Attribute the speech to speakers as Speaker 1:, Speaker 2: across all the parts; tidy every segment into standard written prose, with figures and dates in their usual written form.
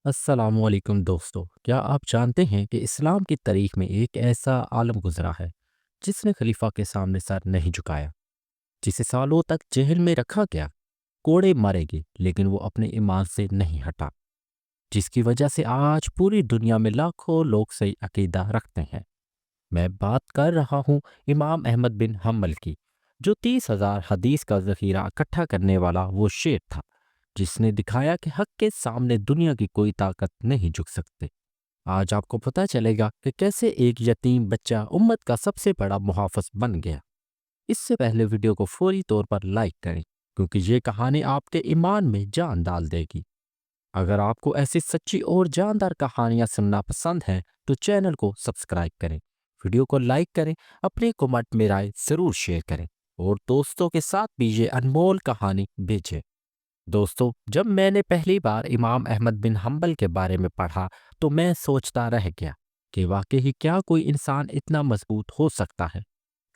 Speaker 1: السلام علیکم دوستو، کیا آپ جانتے ہیں کہ اسلام کی تاریخ میں ایک ایسا عالم گزرا ہے جس نے خلیفہ کے سامنے سر نہیں جھکایا، جسے سالوں تک جیل میں رکھا گیا، کوڑے مارے گئے لیکن وہ اپنے ایمان سے نہیں ہٹا، جس کی وجہ سے آج پوری دنیا میں لاکھوں لوگ صحیح عقیدہ رکھتے ہیں۔ میں بات کر رہا ہوں امام احمد بن حنبل کی، جو 30,000 حدیث کا ذخیرہ اکٹھا کرنے والا وہ شیر تھا جس نے دکھایا کہ حق کے سامنے دنیا کی کوئی طاقت نہیں جھک سکتے۔ آج آپ کو پتہ چلے گا کہ کیسے ایک یتیم بچہ امت کا سب سے بڑا محافظ بن گیا۔ اس سے پہلے ویڈیو کو فوری طور پر لائک کریں، کیونکہ یہ کہانی آپ کے ایمان میں جان ڈال دے گی۔ اگر آپ کو ایسی سچی اور جاندار کہانیاں سننا پسند ہے تو چینل کو سبسکرائب کریں، ویڈیو کو لائک کریں، اپنے کومنٹ میں رائے ضرور شیئر کریں اور دوستوں کے ساتھ بھی یہ انمول کہانی بھیجیں۔ دوستو، جب میں نے پہلی بار امام احمد بن حنبل کے بارے میں پڑھا تو میں سوچتا رہ گیا کہ واقعی کیا کوئی انسان اتنا مضبوط ہو سکتا ہے؟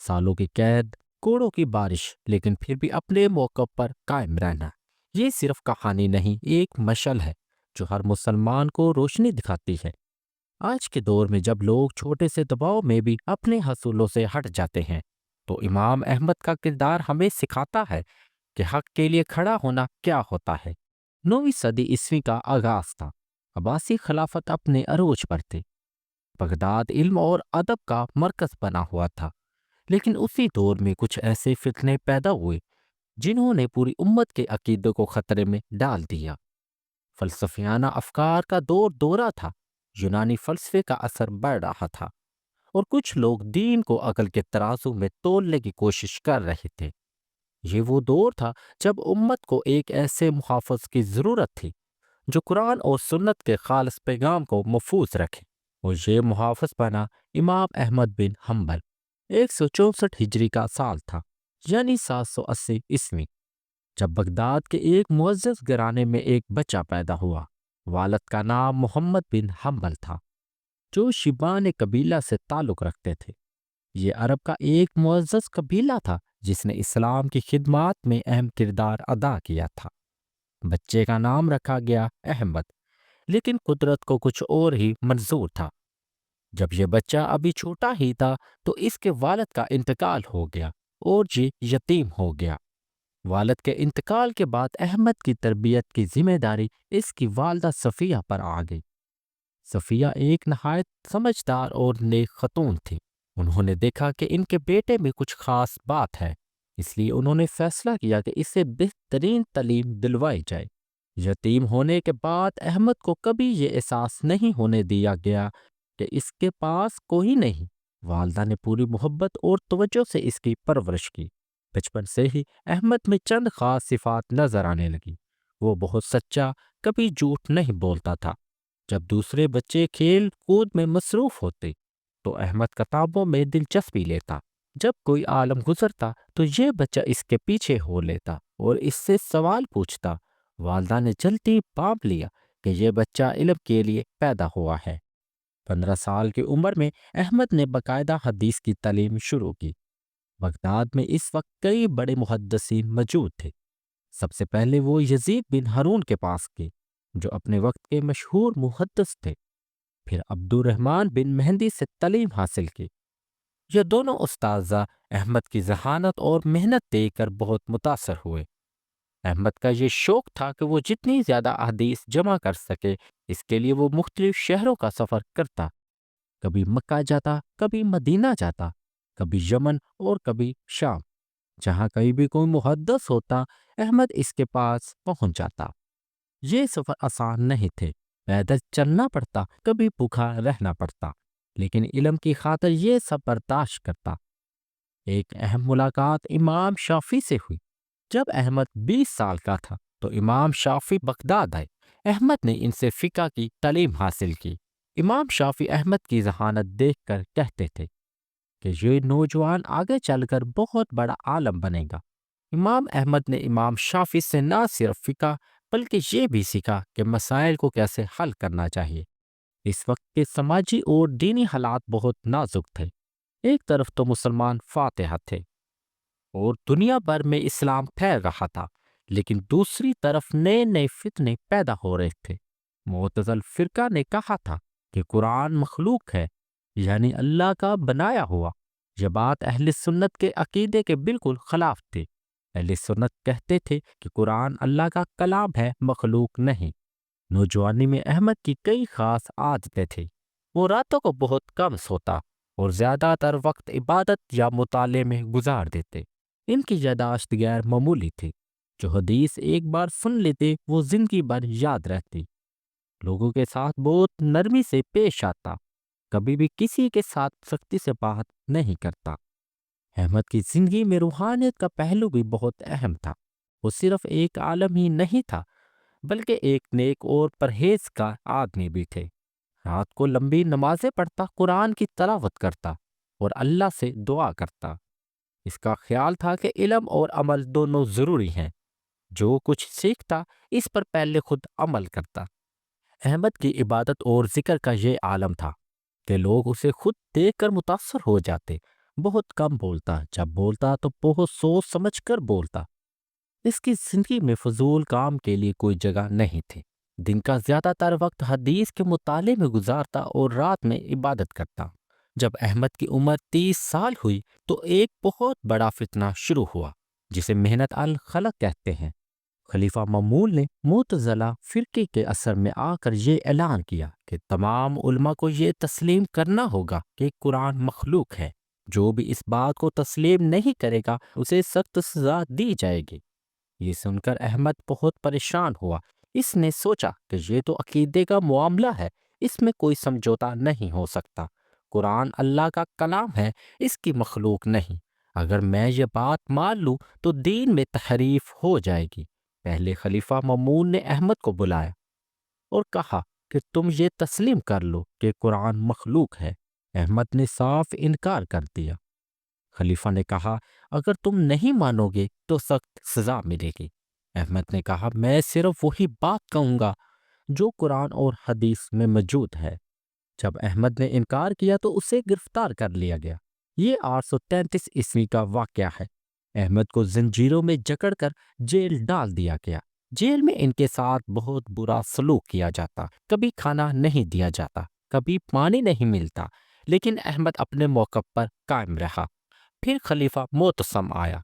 Speaker 1: سالوں کی قید، کوڑوں کی بارش، لیکن پھر بھی اپنے موقع پر قائم رہنا۔ یہ صرف کہانی نہیں، ایک مشعل ہے جو ہر مسلمان کو روشنی دکھاتی ہے۔ آج کے دور میں جب لوگ چھوٹے سے دباؤ میں بھی اپنے حصولوں سے ہٹ جاتے ہیں، تو امام احمد کا کردار ہمیں سکھاتا ہے کہ حق کے لیے کھڑا ہونا کیا ہوتا ہے۔ 9ویں صدی عیسوی کا آغاز تھا۔ عباسی خلافت اپنے عروج پر تھے۔ بغداد علم اور ادب کا مرکز بنا ہوا تھا، لیکن اسی دور میں کچھ ایسے فتنے پیدا ہوئے جنہوں نے پوری امت کے عقیدے کو خطرے میں ڈال دیا۔ فلسفیانہ افکار کا دورہ تھا، یونانی فلسفے کا اثر بڑھ رہا تھا، اور کچھ لوگ دین کو عقل کے ترازو میں تولنے کی کوشش کر رہے تھے۔ یہ وہ دور تھا جب امت کو ایک ایسے محافظ کی ضرورت تھی جو قرآن اور سنت کے خالص پیغام کو محفوظ رکھے، اور یہ محافظ بنا امام احمد بن حنبل۔ 164 ہجری کا سال تھا، یعنی 780 عیسوی، جب بغداد کے ایک معزز گھرانے میں ایک بچہ پیدا ہوا۔ والد کا نام محمد بن حنبل تھا، جو شیبان قبیلہ سے تعلق رکھتے تھے۔ یہ عرب کا ایک معزز قبیلہ تھا جس نے اسلام کی خدمات میں اہم کردار ادا کیا تھا۔ بچے کا نام رکھا گیا احمد، لیکن قدرت کو کچھ اور ہی منظور تھا۔ جب یہ بچہ ابھی چھوٹا ہی تھا تو اس کے والد کا انتقال ہو گیا اور یہ یتیم ہو گیا۔ والد کے انتقال کے بعد احمد کی تربیت کی ذمہ داری اس کی والدہ صفیہ پر آ گئی۔ صفیہ ایک نہایت سمجھدار اور نیک خاتون تھی۔ انہوں نے دیکھا کہ ان کے بیٹے میں کچھ خاص بات ہے، اس لیے انہوں نے فیصلہ کیا کہ اسے بہترین تعلیم دلوائی جائے۔ یتیم ہونے کے بعد احمد کو کبھی یہ احساس نہیں ہونے دیا گیا کہ اس کے پاس کوئی نہیں۔ والدہ نے پوری محبت اور توجہ سے اس کی پرورش کی۔ بچپن سے ہی احمد میں چند خاص صفات نظر آنے لگی۔ وہ بہت سچا، کبھی جھوٹ نہیں بولتا تھا۔ جب دوسرے بچے کھیل کود میں مصروف ہوتے تو احمد کتابوں میں دلچسپی لیتا۔ جب کوئی عالم گزرتا تو یہ بچہ اس کے پیچھے ہو لیتا اور اس سے سوال پوچھتا۔ والدہ نے جلدی پاپ لیا کہ یہ بچہ علم کے لیے پیدا ہوا ہے۔ 15 سال کی عمر میں احمد نے باقاعدہ حدیث کی تعلیم شروع کی۔ بغداد میں اس وقت کئی بڑے محدثین موجود تھے۔ سب سے پہلے وہ یزید بن ہارون کے پاس گئے، جو اپنے وقت کے مشہور محدث تھے۔ پھر عبد الرحمن بن مہدی سے تعلیم حاصل کی۔ یہ دونوں اساتذہ احمد کی ذہانت اور محنت دیکھ کر بہت متاثر ہوئے۔ احمد کا یہ شوق تھا کہ وہ جتنی زیادہ احادیث جمع کر سکے، اس کے لیے وہ مختلف شہروں کا سفر کرتا۔ کبھی مکہ جاتا، کبھی مدینہ جاتا، کبھی یمن اور کبھی شام۔ جہاں کہیں بھی کوئی محدث ہوتا، احمد اس کے پاس پہنچ جاتا۔ یہ سفر آسان نہیں تھے، پیدل چلنا پڑتا، کبھی بھوکا رہنا پڑتا، لیکن علم کی خاطر یہ سب برداشت کرتا۔ ایک اہم ملاقات امام شافعی سے ہوئی۔ جب احمد 20 سال کا تھا تو امام شافعی بغداد آئے۔ احمد نے ان سے فقہ کی تعلیم حاصل کی۔ امام شافعی احمد کی ذہانت دیکھ کر کہتے تھے کہ یہ نوجوان آگے چل کر بہت بڑا عالم بنے گا۔ امام احمد نے امام شافعی سے نہ صرف فقہ بلکہ یہ بھی سیکھا کہ مسائل کو کیسے حل کرنا چاہیے۔ اس وقت کے سماجی اور دینی حالات بہت نازک تھے۔ ایک طرف تو مسلمان فاتح تھے اور دنیا بھر میں اسلام پھیل رہا تھا، لیکن دوسری طرف نئے نئے فتنے پیدا ہو رہے تھے۔ معتزل فرقہ نے کہا تھا کہ قرآن مخلوق ہے، یعنی اللہ کا بنایا ہوا۔ یہ بات اہل سنت کے عقیدے کے بالکل خلاف تھی۔ اہل سنت کہتے تھے کہ قرآن اللہ کا کلام ہے، مخلوق نہیں۔ نوجوانی میں احمد کی کئی خاص عادتیں تھیں۔ وہ راتوں کو بہت کم سوتا اور زیادہ تر وقت عبادت یا مطالعے میں گزار دیتے۔ ان کی یاداشت غیر معمولی تھی۔ جو حدیث ایک بار سن لیتے وہ زندگی بھر یاد رہتی۔ لوگوں کے ساتھ بہت نرمی سے پیش آتا، کبھی بھی کسی کے ساتھ سختی سے بات نہیں کرتا۔ احمد کی زندگی میں روحانیت کا پہلو بھی بہت اہم تھا۔ وہ صرف ایک عالم ہی نہیں تھا بلکہ ایک نیک اور پرہیز کا آدمی بھی تھے۔ رات کو لمبی نمازیں پڑھتا، قرآن کی تلاوت کرتا اور اللہ سے دعا کرتا۔ اس کا خیال تھا کہ علم اور عمل دونوں ضروری ہیں۔ جو کچھ سیکھتا اس پر پہلے خود عمل کرتا۔ احمد کی عبادت اور ذکر کا یہ عالم تھا کہ لوگ اسے خود دیکھ کر متاثر ہو جاتے۔ بہت کم بولتا، جب بولتا تو بہت سوچ سمجھ کر بولتا۔ اس کی زندگی میں فضول کام کے لیے کوئی جگہ نہیں تھی۔ دن کا زیادہ تر وقت حدیث کے مطالعے میں گزارتا اور رات میں عبادت کرتا۔ جب احمد کی عمر 30 سال ہوئی تو ایک بہت بڑا فتنہ شروع ہوا جسے محنت الخلق کہتے ہیں۔ خلیفہ مامون نے معتزلہ فرقے کے اثر میں آ کر یہ اعلان کیا کہ تمام علماء کو یہ تسلیم کرنا ہوگا کہ قرآن مخلوق ہے۔ جو بھی اس بات کو تسلیم نہیں کرے گا اسے سخت سزا دی جائے گی۔ یہ سن کر احمد بہت پریشان ہوا۔ اس نے سوچا کہ یہ تو عقیدے کا معاملہ ہے، اس میں کوئی سمجھوتا نہیں ہو سکتا۔ قرآن اللہ کا کلام ہے، اس کی مخلوق نہیں۔ اگر میں یہ بات مان لوں تو دین میں تحریف ہو جائے گی۔ پہلے خلیفہ مامون نے احمد کو بلایا اور کہا کہ تم یہ تسلیم کر لو کہ قرآن مخلوق ہے۔ احمد نے صاف انکار کر دیا۔ خلیفہ نے کہا اگر تم نہیں مانو گے تو سخت سزا ملے گی۔ احمد نے کہا میں صرف وہی بات کہوں گا جو قرآن اور حدیث میں موجود ہے۔ جب احمد نے انکار کیا تو اسے گرفتار کر لیا گیا۔ یہ 833 عیسوی کا واقعہ ہے۔ احمد کو زنجیروں میں جکڑ کر جیل ڈال دیا گیا۔ جیل میں ان کے ساتھ بہت برا سلوک کیا جاتا، کبھی کھانا نہیں دیا جاتا، کبھی پانی نہیں ملتا، لیکن احمد اپنے موقف پر قائم رہا۔ پھر خلیفہ معتصم آیا۔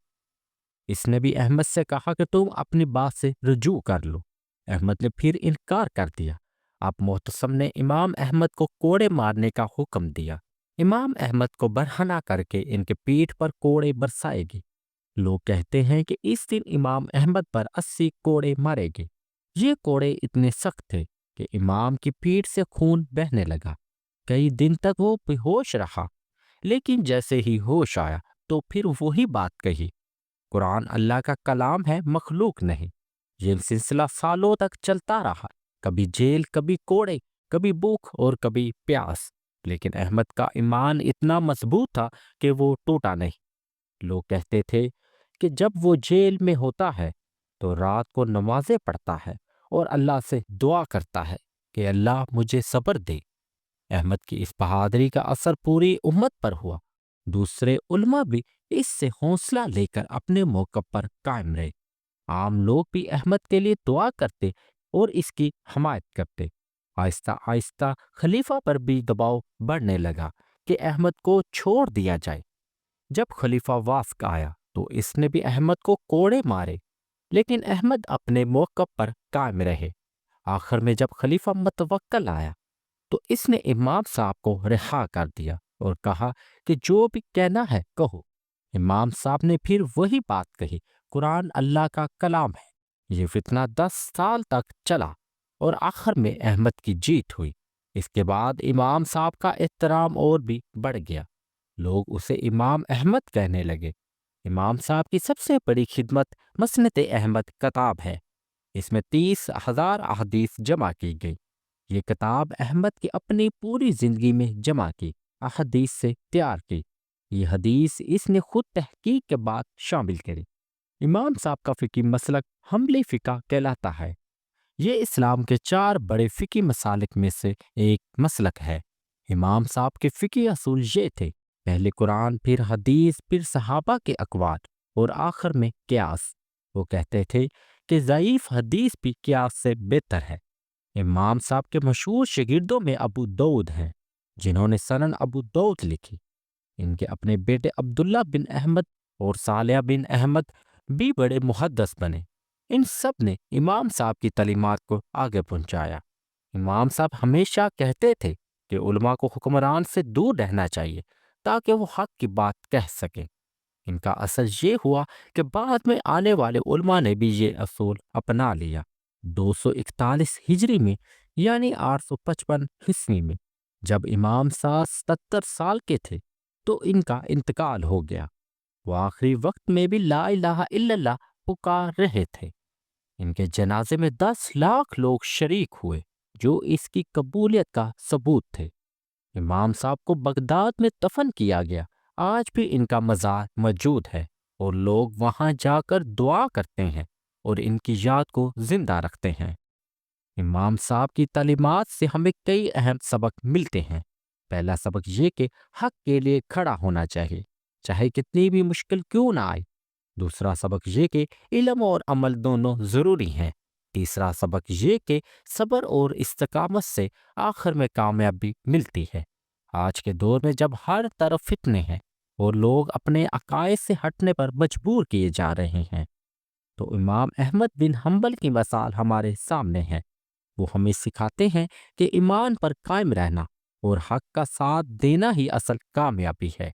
Speaker 1: اس نے بھی احمد سے کہا کہ تم اپنی بات سے رجوع کر لو۔ احمد نے پھر انکار کر دیا۔ اب معتصم نے امام احمد کو کوڑے مارنے کا حکم دیا۔ امام احمد کو برہنہ کر کے ان کے پیٹھ پر کوڑے برسائے گی۔ لوگ کہتے ہیں کہ اس دن امام احمد پر 80 کوڑے مارے گے۔ یہ کوڑے اتنے سخت تھے کہ امام کی پیٹھ سے خون بہنے لگا۔ کئی دن تک وہ بے ہوش رہا، لیکن جیسے ہی ہوش آیا تو پھر وہی بات کہی، قرآن اللہ کا کلام ہے، مخلوق نہیں۔ یہ سلسلہ سالوں تک چلتا رہا، کبھی جیل، کبھی کوڑے، کبھی بھوک اور کبھی پیاس، لیکن احمد کا ایمان اتنا مضبوط تھا کہ وہ ٹوٹا نہیں۔ لوگ کہتے تھے کہ جب وہ جیل میں ہوتا ہے تو رات کو نمازیں پڑھتا ہے اور اللہ سے دعا کرتا ہے کہ اللہ مجھے صبر دے۔ احمد کی اس بہادری کا اثر پوری امت پر ہوا۔ دوسرے علماء بھی اس سے حوصلہ لے کر اپنے موقف پر قائم رہے۔ عام لوگ بھی احمد کے لیے دعا کرتے اور اس کی حمایت کرتے۔ آہستہ آہستہ خلیفہ پر بھی دباؤ بڑھنے لگا کہ احمد کو چھوڑ دیا جائے۔ جب خلیفہ وافق آیا تو اس نے بھی احمد کو کوڑے مارے، لیکن احمد اپنے موقف پر قائم رہے۔ آخر میں جب خلیفہ متوکل آیا تو اس نے امام صاحب کو رہا کر دیا اور کہا کہ جو بھی کہنا ہے کہو۔ امام صاحب نے پھر وہی بات کہی، قرآن اللہ کا کلام ہے۔ یہ فتنہ 10 سال تک چلا اور آخر میں احمد کی جیت ہوئی۔ اس کے بعد امام صاحب کا احترام اور بھی بڑھ گیا۔ لوگ اسے امام احمد کہنے لگے۔ امام صاحب کی سب سے بڑی خدمت مسند احمد کتاب ہے۔ اس میں 30,000 احادیث جمع کی گئی۔ یہ کتاب احمد کی اپنی پوری زندگی میں جمع کی احادیث سے تیار کی۔ یہ حدیث اس نے خود تحقیق کے بعد شامل کری۔ امام صاحب کا فقہی مسلک حنبلی فقہ کہلاتا ہے۔ یہ اسلام کے 4 بڑے فقہی مسالک میں سے ایک مسلک ہے۔ امام صاحب کے فقہی اصول یہ تھے، پہلے قرآن، پھر حدیث، پھر صحابہ کے اقوال اور آخر میں قیاس۔ وہ کہتے تھے کہ ضعیف حدیث بھی قیاس سے بہتر ہے۔ امام صاحب کے مشہور شاگردوں میں ابو داؤد ہیں، جنہوں نے سنن ابو داؤد لکھی۔ ان کے اپنے بیٹے عبداللہ بن احمد اور صالح بن احمد بھی بڑے محدث بنے۔ ان سب نے امام صاحب کی تعلیمات کو آگے پہنچایا۔ امام صاحب ہمیشہ کہتے تھے کہ علماء کو حکمران سے دور رہنا چاہیے تاکہ وہ حق کی بات کہہ سکیں۔ ان کا اثر یہ ہوا کہ بعد میں آنے والے علماء نے بھی یہ اصول اپنا لیا۔ 241 ہجری میں یعنی 855 عیسوی میں جب امام صاحب 77 سال کے تھے تو ان کا انتقال ہو گیا۔ وہ آخری وقت میں بھی لا الہ الا اللہ پکار رہے تھے۔ ان کے جنازے میں 10 لاکھ لوگ شریک ہوئے، جو اس کی قبولیت کا ثبوت تھے۔ امام صاحب کو بغداد میں دفن کیا گیا۔ آج بھی ان کا مزار موجود ہے اور لوگ وہاں جا کر دعا کرتے ہیں اور ان کی یاد کو زندہ رکھتے ہیں۔ امام صاحب کی تعلیمات سے ہمیں کئی اہم سبق ملتے ہیں۔ پہلا سبق یہ کہ حق کے لیے کھڑا ہونا چاہیے، چاہے کتنی بھی مشکل کیوں نہ آئے۔ دوسرا سبق یہ کہ علم اور عمل دونوں ضروری ہیں۔ تیسرا سبق یہ کہ صبر اور استقامت سے آخر میں کامیابی ملتی ہے۔ آج کے دور میں جب ہر طرف فتنے ہیں اور لوگ اپنے عقائد سے ہٹنے پر مجبور کیے جا رہے ہیں، تو امام احمد بن حنبل کی مثال ہمارے سامنے ہے۔ وہ ہمیں سکھاتے ہیں کہ ایمان پر قائم رہنا اور حق کا ساتھ دینا ہی اصل کامیابی ہے۔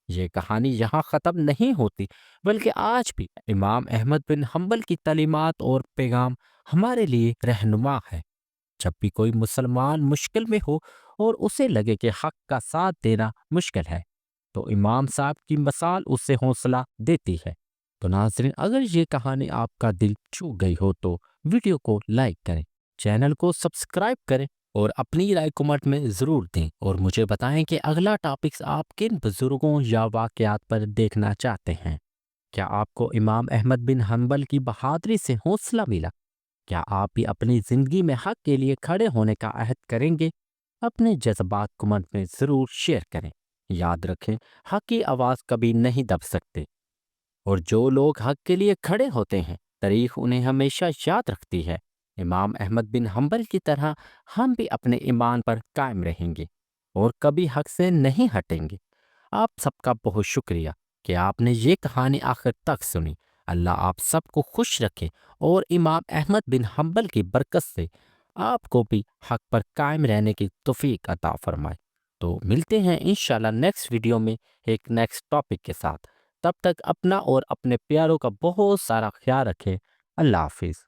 Speaker 1: یہ کہانی یہاں ختم نہیں ہوتی، بلکہ آج بھی امام احمد بن حنبل کی تعلیمات اور پیغام ہمارے لیے رہنما ہے۔ جب بھی کوئی مسلمان مشکل میں ہو اور اسے لگے کہ حق کا ساتھ دینا مشکل ہے، تو امام صاحب کی مثال اسے حوصلہ دیتی ہے۔ تو ناظرین، اگر یہ کہانی آپ کا دل چھو گئی ہو تو ویڈیو کو لائک کریں، چینل کو سبسکرائب کریں اور اپنی رائے کمنٹ میں ضرور دیں، اور مجھے بتائیں کہ اگلا ٹاپکس آپ کن بزرگوں یا واقعات پر دیکھنا چاہتے ہیں۔ کیا آپ کو امام احمد بن حنبل کی بہادری سے حوصلہ ملا؟ کیا آپ بھی اپنی زندگی میں حق کے لیے کھڑے ہونے کا عہد کریں گے؟ اپنے جذبات کمنٹ میں ضرور شیئر کریں۔ یاد رکھیں، حق کی آواز کبھی نہیں دب سکتے، اور جو لوگ حق کے لیے کھڑے ہوتے ہیں تاریخ انہیں ہمیشہ یاد رکھتی ہے۔ امام احمد بن حنبل کی طرح ہم بھی اپنے ایمان پر قائم رہیں گے اور کبھی حق سے نہیں ہٹیں گے۔ آپ سب کا بہت شکریہ کہ آپ نے یہ کہانی آخر تک سنی۔ اللہ آپ سب کو خوش رکھے اور امام احمد بن حنبل کی برکت سے آپ کو بھی حق پر قائم رہنے کی توفیق عطا فرمائے۔ تو ملتے ہیں انشاءاللہ نیکسٹ ویڈیو میں ایک نیکسٹ ٹاپک کے ساتھ۔ تب تک اپنا اور اپنے پیاروں کا بہت سارا خیال رکھیں۔ اللہ حافظ۔